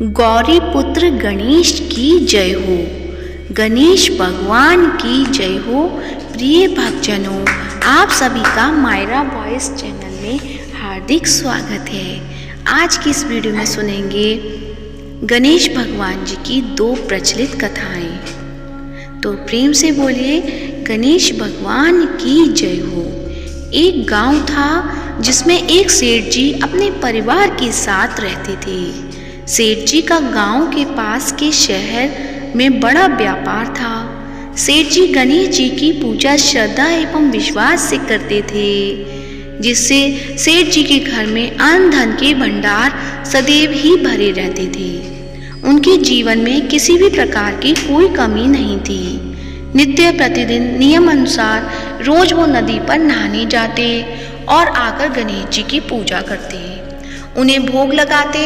गौरी पुत्र गणेश की जय हो। गणेश भगवान की जय हो। प्रिय भक्तजनों, आप सभी का मायरा वॉइस चैनल में हार्दिक स्वागत है। आज की इस वीडियो में सुनेंगे गणेश भगवान जी की दो प्रचलित कथाएं। तो प्रेम से बोलिए गणेश भगवान की जय हो। एक गांव था जिसमें एक सेठ जी अपने परिवार के साथ रहते थे। सेठ जी का गांव के पास के शहर में बड़ा व्यापार था। सेठ जी गणेश जी की पूजा श्रद्धा एवं विश्वास से करते थे, जिससे सेठ जी के घर में अन्न धन के भंडार सदैव ही भरे रहते थे। उनके जीवन में किसी भी प्रकार की कोई कमी नहीं थी। नित्य प्रतिदिन नियम अनुसार रोज वो नदी पर नहाने जाते और आकर गणेश जी की पूजा करते, उन्हें भोग लगाते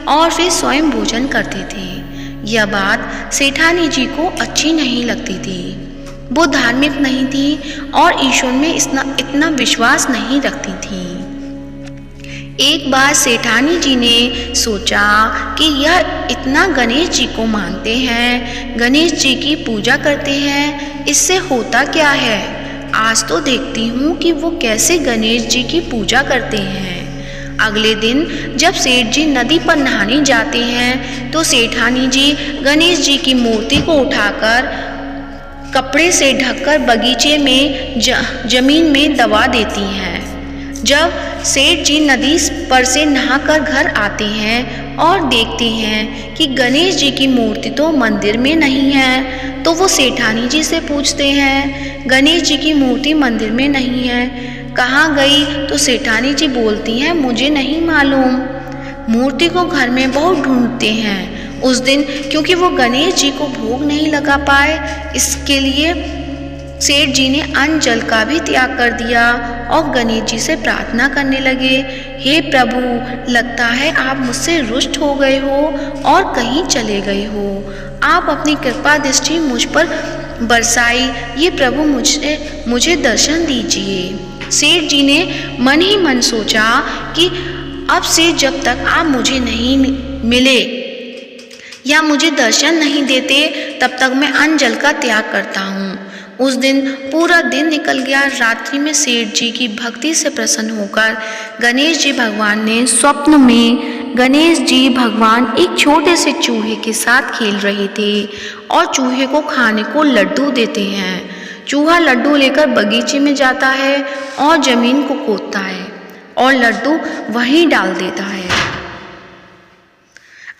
और फिर स्वयं भोजन करते थे। यह बात सेठानी जी को अच्छी नहीं लगती थी। वो धार्मिक नहीं थी और ईश्वर में इतना विश्वास नहीं रखती थी। एक बार सेठानी जी ने सोचा कि यह इतना गणेश जी को मानते हैं, गणेश जी की पूजा करते हैं, इससे होता क्या है। आज तो देखती हूँ कि वो कैसे गणेश जी की पूजा करते हैं। अगले दिन जब सेठ जी नदी पर नहाने जाते हैं तो सेठानी जी गणेश जी की मूर्ति को उठाकर कपड़े से ढककर बगीचे में जमीन में दबा देती हैं। जब सेठ जी नदी पर से नहाकर घर आते हैं और देखते हैं कि गणेश जी की मूर्ति तो मंदिर में नहीं है, तो वो सेठानी जी से पूछते हैं, गणेश जी की मूर्ति मंदिर में नहीं है, कहाँ गई? तो सेठानी जी बोलती हैं, मुझे नहीं मालूम। मूर्ति को घर में बहुत ढूंढते हैं। उस दिन क्योंकि वो गणेश जी को भोग नहीं लगा पाए, इसके लिए सेठ जी ने अन्न जल का भी त्याग कर दिया और गणेश जी से प्रार्थना करने लगे, हे प्रभु, लगता है आप मुझसे रुष्ट हो गए हो और कहीं चले गए हो। आप अपनी कृपा दृष्टि मुझ पर बरसाई, ये प्रभु मुझे दर्शन दीजिए। सेठ जी ने मन ही मन सोचा कि अब से जब तक आप मुझे नहीं मिले या मुझे दर्शन नहीं देते, तब तक मैं अन्न जल का त्याग करता हूँ। उस दिन पूरा दिन निकल गया। रात्रि में सेठ जी की भक्ति से प्रसन्न होकर गणेश जी भगवान ने स्वप्न में गणेश जी भगवान एक छोटे से चूहे के साथ खेल रहे थे और चूहे को खाने को लड्डू देते हैं। चूहा लड्डू लेकर बगीचे में जाता है और जमीन को खोदता है और लड्डू वहीं डाल देता है।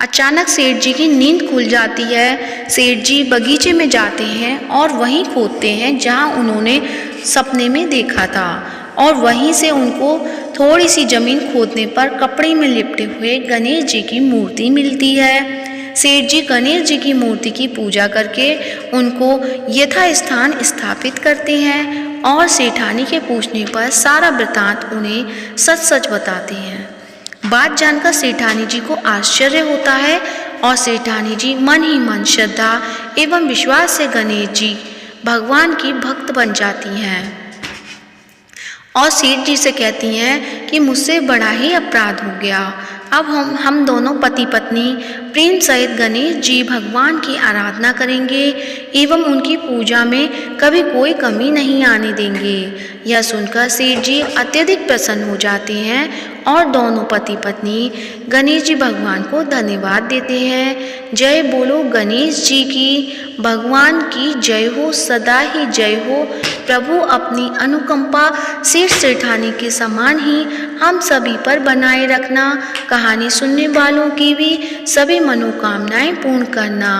अचानक सेठ जी की नींद खुल जाती है। सेठ जी बगीचे में जाते हैं और वहीं खोदते हैं जहां उन्होंने सपने में देखा था, और वहीं से उनको थोड़ी सी जमीन खोदने पर कपड़े में लिपटे हुए गणेश जी की मूर्ति मिलती है। सेठ जी गणेश जी की मूर्ति की पूजा करके उनको यथास्थान स्थापित करते हैं और सेठानी के पूछने पर सारा वृतांत उन्हें सच सच बताते हैं। बात जानकर सेठानी जी को आश्चर्य होता है और सेठानी जी मन ही मन श्रद्धा एवं विश्वास से गणेश जी भगवान की भक्त बन जाती हैं और सेठ जी से कहती हैं कि मुझसे बड़ा ही अपराध हो गया। अब हम दोनों पति पत्नी प्रेम सहित गणेश जी भगवान की आराधना करेंगे एवं उनकी पूजा में कभी कोई कमी नहीं आने देंगे। यह सुनकर सेठ जी अत्यधिक प्रसन्न हो जाते हैं और दोनों पति पत्नी गणेश जी भगवान को धन्यवाद देते हैं। जय बोलो गणेश जी की, भगवान की जय हो, सदा ही जय हो। प्रभु अपनी अनुकंपा सेठ सेठानी के समान ही हम सभी पर बनाए रखना। कहानी सुनने वालों की भी सभी मनोकामनाएं पूर्ण करना।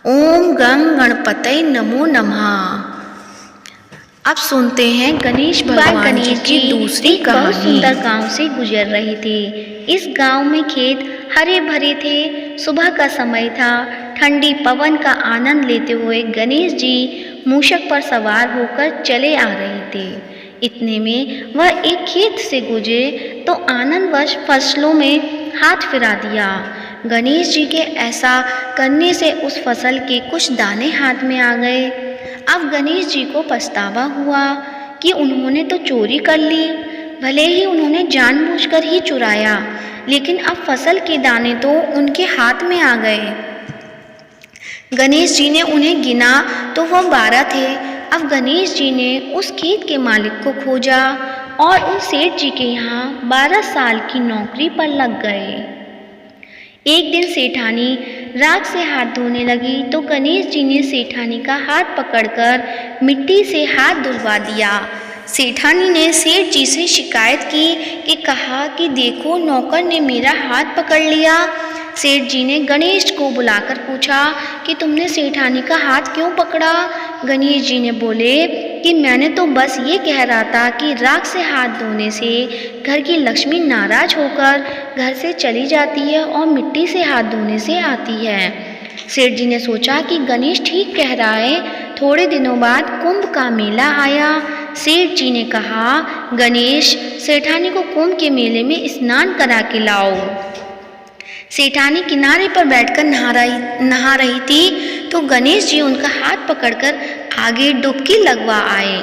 ओम गं गणपतये नमो नमः। अब सुनते हैं गणेश भगवान जी की दूसरी कहानी। बहुत सुंदर गांव से गुजर रहे थे। इस गांव में खेत हरे भरे थे। सुबह का समय था। ठंडी पवन का आनंद लेते हुए गणेश जी मूषक पर सवार होकर चले आ रहे थे। इतने में वह एक खेत से गुजरे तो आनंदवश फसलों में हाथ फिरा दिया। गणेश जी के ऐसा करने से उस फसल के कुछ दाने हाथ में आ गए। अब गणेश जी को पछतावा हुआ कि उन्होंने तो चोरी कर ली। भले ही उन्होंने जानबूझकर ही चुराया, लेकिन अब फसल के दाने तो उनके हाथ में आ गए। गणेश जी ने उन्हें गिना तो वह 12 थे। अब गणेश जी ने उस खेत के मालिक को खोजा और उन सेठ जी के यहाँ 12 साल की नौकरी पर लग गए। एक दिन सेठानी राख से हाथ धोने लगी तो गणेश जी ने सेठानी का हाथ पकड़कर मिट्टी से हाथ धुलवा दिया। सेठानी ने सेठ जी से शिकायत की कि कहा कि देखो नौकर ने मेरा हाथ पकड़ लिया। सेठ जी ने गणेश को बुलाकर पूछा कि तुमने सेठानी का हाथ क्यों पकड़ा। गणेश जी ने बोले कि मैंने तो बस ये कह रहा था कि राख से हाथ धोने से घर की लक्ष्मी नाराज होकर घर से चली जाती है और मिट्टी से हाथ धोने से आती है। सेठ जी ने सोचा कि गणेश ठीक कह रहा है। थोड़े दिनों बाद कुंभ का मेला आया। सेठ जी ने कहा, गणेश, सेठानी को कुंभ के मेले में स्नान करा के लाओ। सेठानी किनारे पर बैठकर नहा रही थी तो गणेश जी उनका हाथ पकड़कर आगे डुबकी लगवा आए।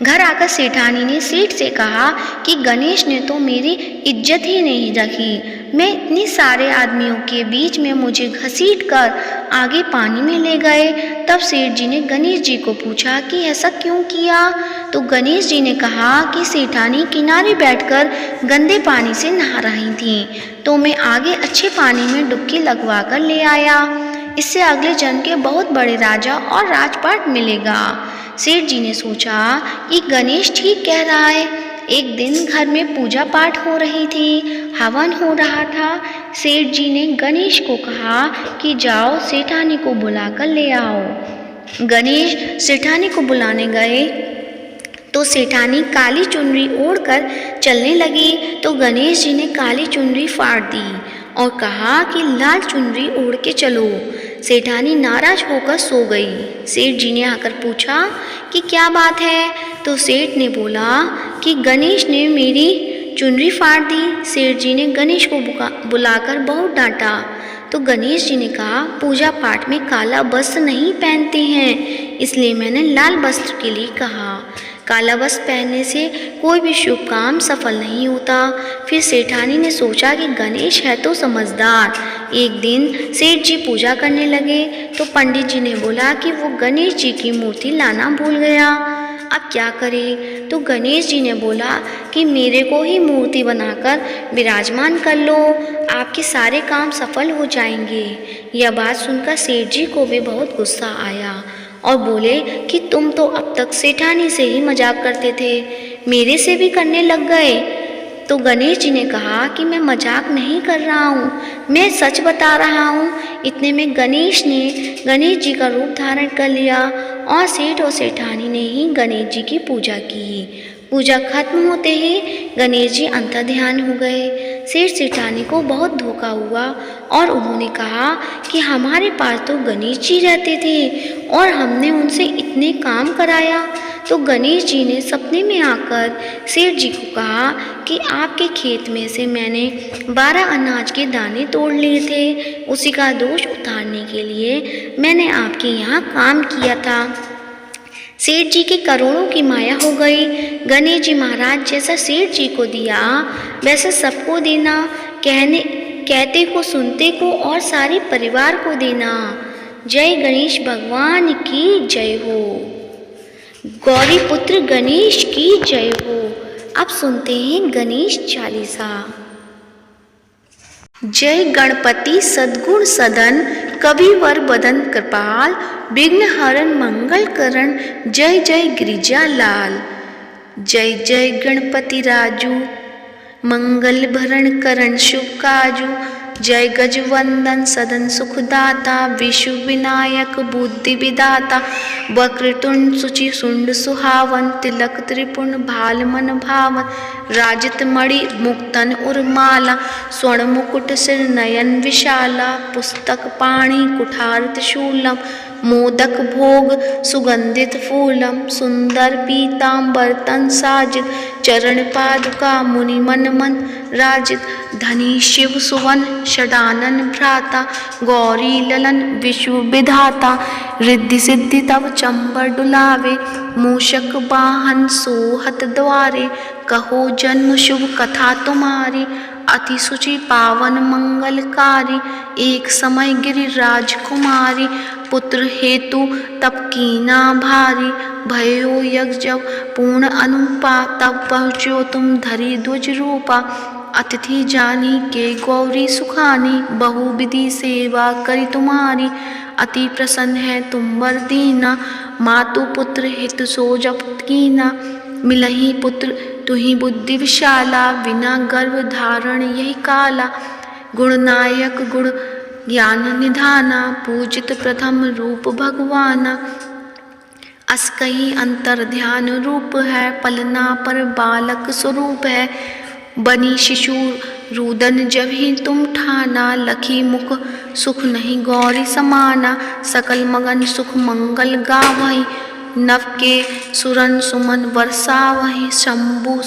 घर आकर सेठानी ने सेठ से कहा कि गणेश ने तो मेरी इज्जत ही नहीं रखी। मैं इतने सारे आदमियों के बीच में मुझे घसीट कर आगे पानी में ले गए। तब सेठ जी ने गणेश जी को पूछा कि ऐसा क्यों किया। तो गणेश जी ने कहा कि सेठानी किनारे बैठकर गंदे पानी से नहा रही थी तो मैं आगे अच्छे पानी में डुबकी लगवा कर ले आया। इससे अगले जन्म के बहुत बड़े राजा और राजपाट मिलेगा। सेठ जी ने सोचा कि गणेश ठीक कह रहा है। एक दिन घर में पूजा पाठ हो रही थी, हवन हो रहा था। सेठ जी ने गणेश को कहा कि जाओ सेठानी को बुलाकर ले आओ। गणेश सेठानी को बुलाने गए तो सेठानी काली चुनरी ओढ़कर चलने लगी तो गणेश जी ने काली चुनरी फाड़ दी और कहा कि लाल चुनरी ओढ़ के चलो। सेठानी नाराज होकर सो गई। सेठ जी ने आकर पूछा कि क्या बात है। तो सेठ ने बोला कि गणेश ने मेरी चुनरी फाड़ दी। सेठ जी ने गणेश को बुलाकर बहुत डांटा तो गणेश जी ने कहा, पूजा पाठ में काला वस्त्र नहीं पहनते हैं, इसलिए मैंने लाल वस्त्र के लिए कहा। काला वस्त्र पहनने से कोई भी शुभ काम सफल नहीं होता। फिर सेठानी ने सोचा कि गणेश है तो समझदार। एक दिन सेठ जी पूजा करने लगे तो पंडित जी ने बोला कि वो गणेश जी की मूर्ति लाना भूल गया। अब क्या करे। तो गणेश जी ने बोला कि मेरे को ही मूर्ति बनाकर विराजमान कर लो, आपके सारे काम सफल हो जाएंगे। यह बात सुनकर सेठ जी को भी बहुत गुस्सा आया और बोले कि तुम तो अब तक सेठानी से ही मजाक करते थे, मेरे से भी करने लग गए। तो गणेश जी ने कहा कि मैं मजाक नहीं कर रहा हूँ, मैं सच बता रहा हूँ। इतने में गणेश ने गणेश जी का रूप धारण कर लिया और सेठ और सेठानी ने ही गणेश जी की पूजा की। पूजा खत्म होते ही गणेश जी अंतर्ध्यान हो गए। सेठ सेठानी को बहुत धोखा हुआ और उन्होंने कहा कि हमारे पास तो गणेश जी रहते थे और हमने उनसे इतने काम कराया। तो गणेश जी ने सपने में आकर सेठ जी को कहा कि आपके खेत में से मैंने 12 अनाज के दाने तोड़ लिए थे, उसी का दोष उतारने के लिए मैंने आपके यहाँ काम किया था। सेठ जी की करोड़ों की माया हो गई। गणेश जी महाराज जैसा सेठ जी को दिया वैसे सबको देना, कहते को सुनते को और सारे परिवार को देना। जय गणेश भगवान की जय हो, गौरी पुत्र गणेश की जय हो। अब सुनते हैं गणेश चालीसा। जय गणपति सद्गुण सदन, कविवर बदन कृपाल, विघ्न हरण मंगल करण, जय जय गिरिजा लाल। जय जय गणपति राजू, मंगल भरण करण शुभ काजू। जय गजवंदन सदन सुखदाता, विशु विनायक बुद्धि विदाता। वक्रतुंड सुचि सुंड सुहावन, तिलक त्रिपुण भाल मन भावन। राजित मणि मुक्तन उर्माला, स्वर्ण मुकुट सिर नयन विशाला। पुस्तक पाणि कुठार त्रिशूलम, मोदक भोग सुगंधित फूलम सुंदर पीतांबर तन साजित चरण पादुका मुनि मन मन राजित धनी शिव सुवन षडानन भ्राता गौरी ललन विश्व विधाता रिद्धि सिद्धि तब चंबर डुलावे मूषक वाहन सोहत द्वारे कहो जन्म शुभ कथा तुम्हारी अति सुचि पावन मंगलकारी एक समय गिरिराज कुमारी पुत्र हेतु तप कीना भारी भयो यज्ञ जब पूर्ण अनुपा तब पहुँचो तुम धरी ध्वज रूपा अतिथि जानी के गौरी सुखानी बहु विधि सेवा करी तुम्हारी अति प्रसन्न है तुम वर दीना मातु पुत्र हित सो जप कीना मिलही पुत्र तुही बुद्धि विशाला बिना गर्भ धारण यही काला गुणनायक गुण ज्ञान निधाना पूजित प्रथम रूप भगवाना अस कहीं अंतर ध्यान रूप है पलना पर बालक स्वरूप है बनी शिशु रुदन जब ही तुम ठाना लखी मुख सुख नहीं गौरी समाना सकल मगन सुख मंगल गावही नव के सुरन सुमन वर्षा वही शंभु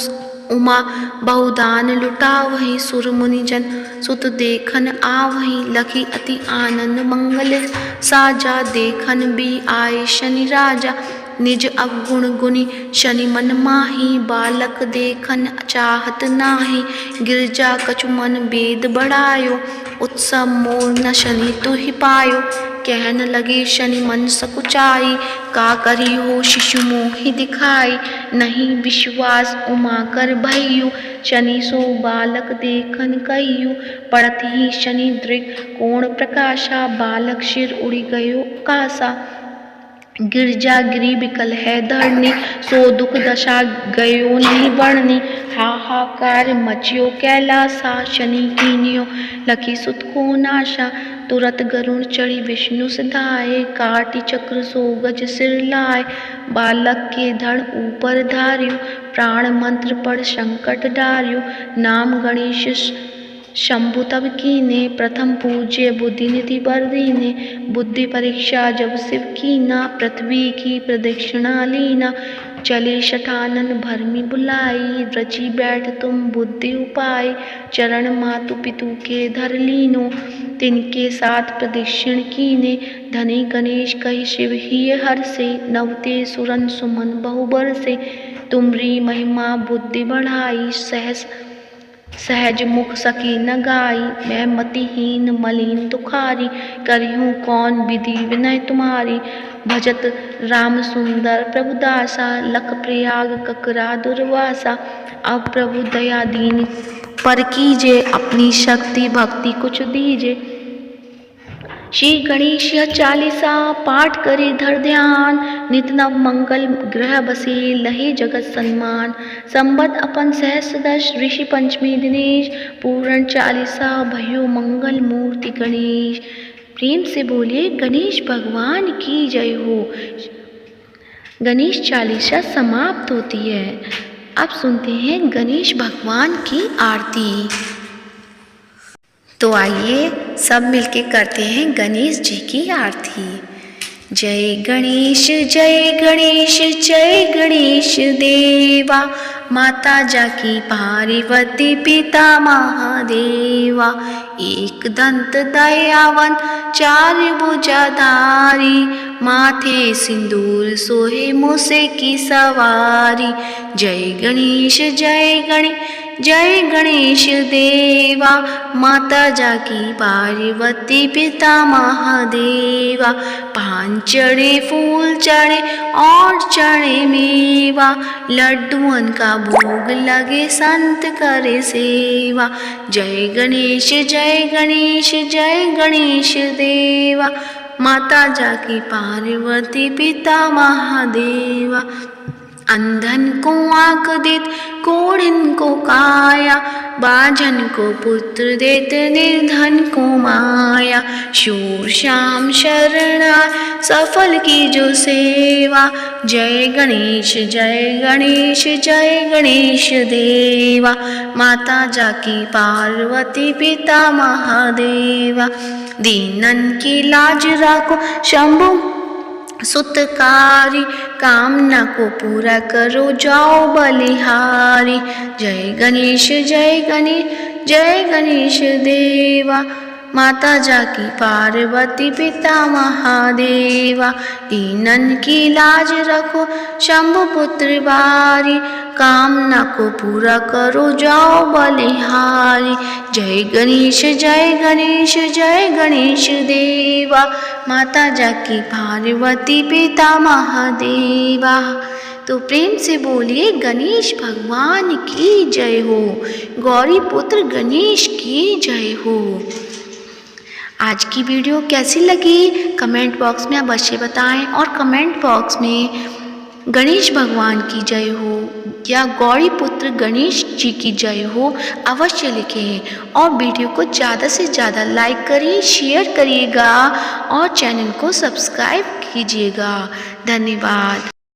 उमा बहुदान लुटा वही सुर मुनिजन सुत देखन आवही लखी अति आनंद मंगल साजा देखन भी आए शनि राजा निज अवगुण गुणी शनि मन माही बालक देखन चाहत नाही गिरजा कछु मन वेद बढ़ायो उत्सव मोर न शनि तु ही पायो कहन लगे शनि मन सकुचाई का करी हो शिशु मोहि दिखाई नहीं विश्वास उमा कर भयु शनि सो बालक देखन कहियु पड़त ही शनि दृग कोण प्रकाशा बालक सिर उड़ी गयो कासा गिरजा गिरी विकल है धरनी सो दुख दशा गयो नहीं वर्णनी हाहाकार मचियो कैलासा शनि कीनियो लखी सुत को नाशा तुरत गरुण चढ़ी विष्णु सिधाए काटी चक्र सो गज सिर लाए बालक के धड़ ऊपर धार्यो प्राण मंत्र पढ़ संकट डार्यो नाम गणेश शंभु तब कीने प्रथम पूज्य बुद्धि निधि बर दीने बुद्धि परीक्षा जब शिव कीना पृथ्वी की प्रदक्षिणा लीना चले शठानन भरमी बुलाई रची बैठ तुम बुद्धि उपाय चरण मातु पितु के धर लीनो तिनके साथ प्रदक्षिण कीने धनी गणेश कही शिव ही हर से नवते सुरन सुमन बहुबर से तुमरी महिमा बुद्धि बढ़ाई सहज मुख सकी न गाई मैं मतिहीन मलिन तुखारी करिहूँ कौन विधि विनय तुम्हारी भजत राम सुंदर प्रभुदासा लख प्रयाग ककरा दुर्वासा अब प्रभु दया दीन पर कीजे अपनी शक्ति भक्ति कुछ दीजे श्री गणेश चालीसा पाठ करे धर ध्यान नित नव मंगल ग्रह बसे लहे जगत सम्मान संबत अपन सहस्रदश ऋषि पंचमी दिनेश पूर्ण चालीसा भयो मंगल मूर्ति गणेश प्रेम से बोलिए गणेश भगवान की जय हो। गणेश चालीसा समाप्त होती है। अब सुनते हैं गणेश भगवान की आरती। तो आइए सब मिलके करते हैं गणेश जी की आरती। जय गणेश जय गणेश देवा माता जाकी पार्वती पिता महादेवा एक दंत दयावन चार भुजाधारी माथे सिंदूर सोहे मूसे की सवारी जय गणेश देवा माता जाकी पार्वती पिता महादेवा पान चढ़े फूल चढ़े और चढ़े मेवा लड्डुअन का भोग लगे संत करे सेवा जय गणेश देवा माता जाकी पार्वती पिता महादेवा अंधन को आँख देत कोढ़िन को काया बाझन को पुत्र देत निर्धन को माया शूर श्याम शरणा सफल की जो सेवा जय गणेश देवा माता जाकी पार्वती पिता महादेवा दीनन की लाज राखो शंभु सुतकारी, कामना को पूरा करो जाओ बलिहारी। जय गणेश जय गणेश जय गणेश देवा, माता जाकी पार्वती पिता महादेवा। दीनन की लाज रखो शंभु पुत्र बारी, कामना को पूरा करो जाओ बलिहारी। जय गणेश जय गणेश जय गणेश देवा, माता जाकी पार्वती पिता महादेवा। तो प्रेम से बोलिए गणेश भगवान की जय हो, गौरी पुत्र गणेश की जय हो। आज की वीडियो कैसी लगी कमेंट बॉक्स में अवश्य बताएं, और कमेंट बॉक्स में गणेश भगवान की जय हो या गौरी पुत्र गणेश जी की जय हो अवश्य लिखें। और वीडियो को ज़्यादा से ज़्यादा लाइक करिए, शेयर करिएगा और चैनल को सब्सक्राइब कीजिएगा। धन्यवाद।